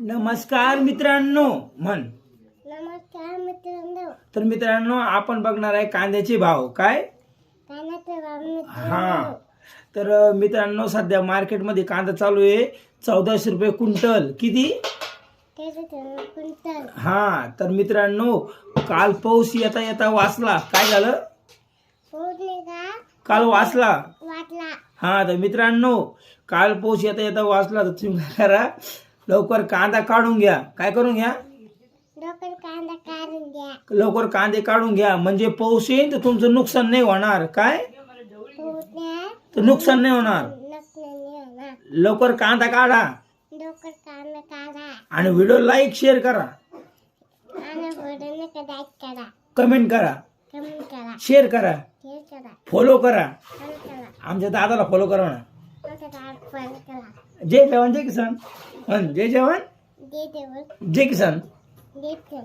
नमस्कार मित्रांनो म्हण. नमस्कार मित्रांनो. तर मित्रांनो आपण बघणार आहे कांद्याचे भाव. काय कांद्याचे भाव मित्रांनो. हा तर मित्रांनो सध्या मार्केटमध्ये कांदा चालू आहे 1400 रुपये क्विंटल. किती? क्विंटल. हा तर मित्रांनो काल पाऊस येता येता वाचला. काय झालं? पोहोचले का? काल वाचला. वाटला. हा तर मित्रांनो काल पाऊस येता येता वाचला तर तुम्ही काय करा, लवकर कांदा काढून घ्या. काय करून घ्या? लवकर कांदा काढून घ्या. लवकर कांदे काढून घ्या म्हणजे पाऊस येईल तर तुमचं नुकसान नाही होणार. काय पोहोचल्या तर नुकसान नाही होणार. नसल्याने लवकर कांदा काढा लवकर कांदा काढा आणि व्हिडिओ लाईक शेअर करा, आणि व्हिडिओने लाईक करा, कमेंट करा, कमेंट करा, शेअर करा, शेअर करा, फॉलो करा. फॉलो करा. आमच्या दादाला फॉलो करा ना. आमच्या दादाला फॉलो करा. जय जवान जय किसान. जय जवान जय देव जय किसान. जय देव.